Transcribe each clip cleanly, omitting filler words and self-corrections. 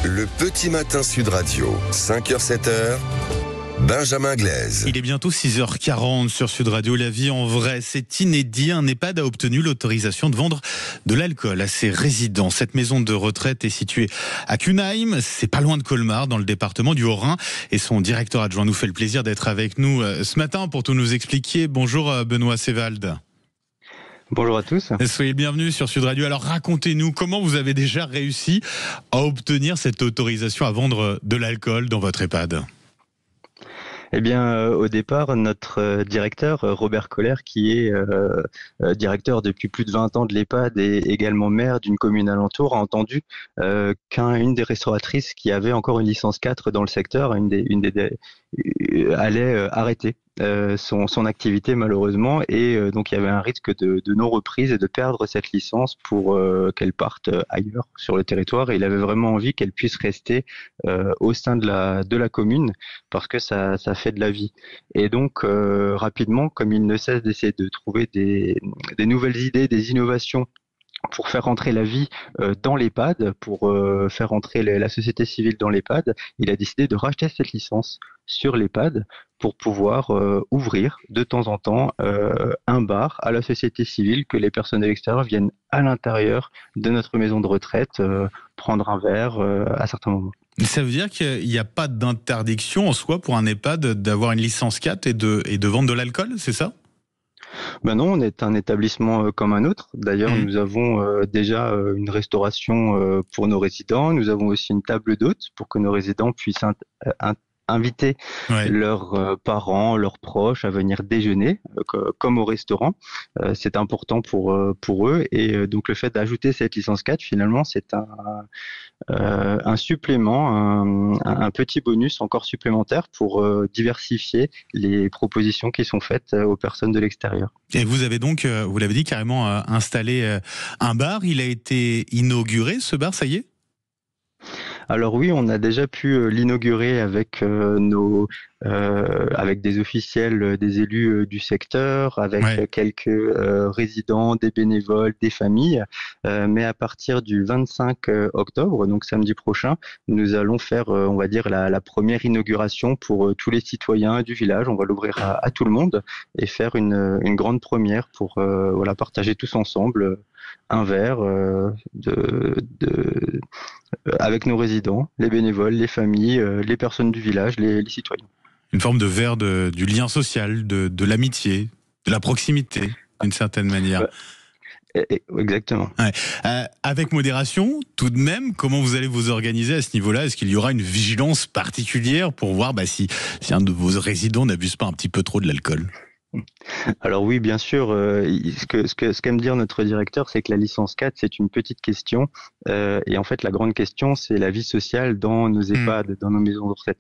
Le petit matin Sud Radio, 5h-7h, Benjamin Glaise. Il est bientôt 6h40 sur Sud Radio. La vie en vrai, c'est inédit. Un EHPAD a obtenu l'autorisation de vendre de l'alcool à ses résidents. Cette maison de retraite est située à Cunheim. C'est pas loin de Colmar, dans le département du Haut-Rhin. Et son directeur adjoint nous fait le plaisir d'être avec nous ce matin pour tout nous expliquer. Bonjour Benoît Sévalde. Bonjour à tous. Soyez le bienvenu sur Sud Radio. Alors racontez-nous comment vous avez déjà réussi à obtenir cette autorisation à vendre de l'alcool dans votre EHPAD. Eh bien, au départ, notre directeur, Robert Koller, qui est directeur depuis plus de 20 ans de l'EHPAD et également maire d'une commune alentour, a entendu qu'une des restauratrices qui avait encore une licence 4 dans le secteur, allait arrêter son activité malheureusement, et donc il y avait un risque de non-reprise et de perdre cette licence pour qu'elle parte ailleurs sur le territoire, et il avait vraiment envie qu'elle puisse rester au sein de la commune parce que ça fait de la vie. Et donc rapidement, comme il ne cesse d'essayer de trouver des nouvelles idées, des innovations pour faire rentrer la vie dans l'EHPAD, pour faire rentrer la société civile dans l'EHPAD, il a décidé de racheter cette licence sur l'EHPAD pour pouvoir ouvrir de temps en temps un bar à la société civile, que les personnes de l'extérieur viennent à l'intérieur de notre maison de retraite prendre un verre à certains moments. Ça veut dire qu'il n'y a pas d'interdiction en soi pour un EHPAD d'avoir une licence 4 et de vendre de l'alcool, c'est ça ? Ben non, on est un établissement comme un autre. D'ailleurs, nous avons déjà une restauration pour nos résidents. Nous avons aussi une table d'hôtes pour que nos résidents puissent inviter leurs parents, leurs proches à venir déjeuner, comme au restaurant. C'est important pour eux. Et donc, le fait d'ajouter cette licence 4, finalement, c'est un supplément, un petit bonus encore supplémentaire pour diversifier les propositions qui sont faites aux personnes de l'extérieur. Et vous avez donc, vous l'avez dit, carrément installé un bar. Il a été inauguré, ce bar, ça y est ? Alors oui, on a déjà pu l'inaugurer avec avec des officiels, des élus du secteur, avec quelques résidents, des bénévoles, des familles. Mais à partir du 25 octobre, donc samedi prochain, nous allons faire, on va dire, la première inauguration pour tous les citoyens du village. On va l'ouvrir à tout le monde et faire une grande première pour partager tous ensemble un verre avec nos résidents, les bénévoles, les familles, les personnes du village, les citoyens. Une forme de verre du lien social, de l'amitié, de la proximité, d'une certaine manière. Exactement. Avec modération, tout de même, comment vous allez vous organiser à ce niveau-là ? Est-ce qu'il y aura une vigilance particulière pour voir si un de vos résidents n'abuse pas un petit peu trop de l'alcool ? Alors oui, bien sûr. Ce qu'aime dire notre directeur, c'est que la licence 4, c'est une petite question. Et en fait, la grande question, c'est la vie sociale dans nos EHPAD, dans nos maisons de retraite.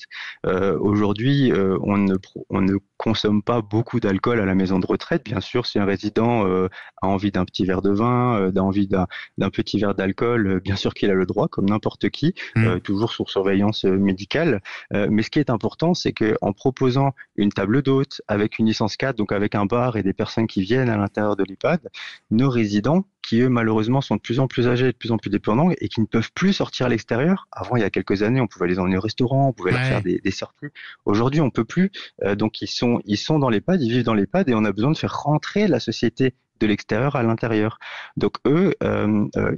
Aujourd'hui, on ne consomme pas beaucoup d'alcool à la maison de retraite. Bien sûr, si un résident a envie d'un petit verre de vin, a envie d'un petit verre d'alcool, bien sûr qu'il a le droit, comme n'importe qui, toujours sous surveillance médicale. Mais ce qui est important, c'est qu'en proposant une table d'hôtes avec une licence 4, donc avec un bar et des personnes qui viennent à l'intérieur de l'EHPAD, nos résidents, qui eux malheureusement sont de plus en plus âgés, de plus en plus dépendants et qui ne peuvent plus sortir à l'extérieur. Avant, il y a quelques années, on pouvait les emmener au restaurant, on pouvait leur faire des sorties. Aujourd'hui, on peut plus. Donc ils sont dans l'EHPAD, ils vivent dans l'EHPAD, et on a besoin de faire rentrer la société de l'extérieur à l'intérieur. Donc eux,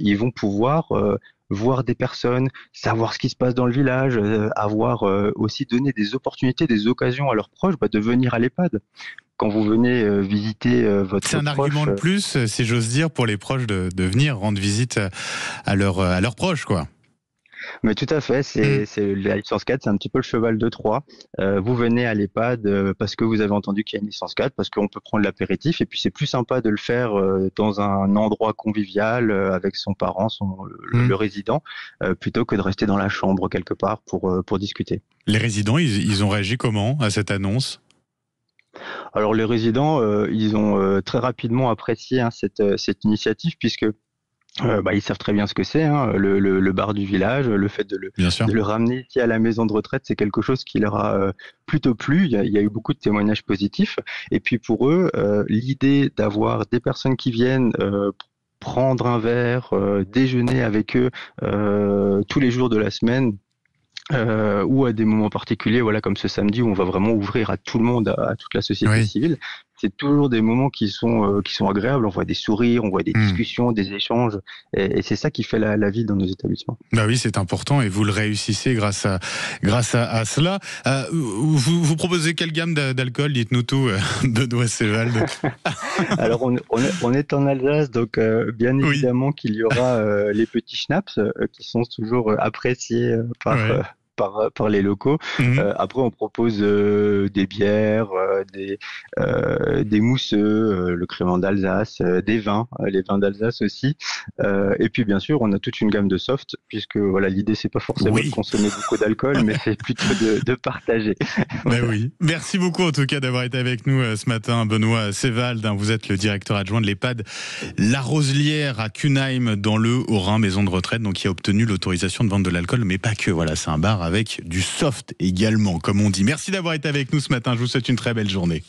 ils vont pouvoir voir des personnes, savoir ce qui se passe dans le village, avoir aussi donné des opportunités, des occasions à leurs proches de venir à l'EHPAD. Quand vous venez visiter votre proche... C'est un argument de plus, si j'ose dire, pour les proches de venir rendre visite à leurs proches, quoi. Mais tout à fait, c'est la licence 4, c'est un petit peu le cheval de Troie. Vous venez à l'EHPAD parce que vous avez entendu qu'il y a une licence 4, parce qu'on peut prendre l'apéritif, et puis c'est plus sympa de le faire dans un endroit convivial avec son parent, le résident, plutôt que de rester dans la chambre quelque part pour discuter. Les résidents, ils ont réagi comment à cette annonce ? Alors les résidents, ils ont très rapidement apprécié cette initiative, puisque ils savent très bien ce que c'est, le bar du village, le fait de le ramener ici à la maison de retraite, c'est quelque chose qui leur a plutôt plu. Il y a eu beaucoup de témoignages positifs. Et puis pour eux, l'idée d'avoir des personnes qui viennent prendre un verre, déjeuner avec eux tous les jours de la semaine. Ou à des moments particuliers, voilà, comme ce samedi où on va vraiment ouvrir à tout le monde, à toute la société civile. C'est toujours des moments qui sont agréables. On voit des sourires, on voit des discussions, des échanges, et c'est ça qui fait la vie dans nos établissements. Bah oui, c'est important et vous le réussissez grâce à cela. Vous proposez quelle gamme d'alcool? Dites-nous tout, Benoît Sévald. Alors on est en Alsace, donc bien évidemment qu'il y aura les petits schnapps qui sont toujours appréciés par les locaux. Après, on propose des bières, des mousseux, le crément d'Alsace, des vins, les vins d'Alsace aussi. Et puis, bien sûr, on a toute une gamme de soft, puisque voilà, l'idée, c'est pas forcément de consommer beaucoup d'alcool, mais c'est plutôt de partager. Ben oui. Merci beaucoup, en tout cas, d'avoir été avec nous ce matin, Benoît Sévald. Vous êtes le directeur adjoint de l'EHPAD La Roselière à Cunheim, dans le Haut-Rhin, maison de retraite, donc qui a obtenu l'autorisation de vendre de l'alcool, mais pas que. Voilà, c'est un bar avec du soft également, comme on dit. Merci d'avoir été avec nous ce matin. Je vous souhaite une très belle journée.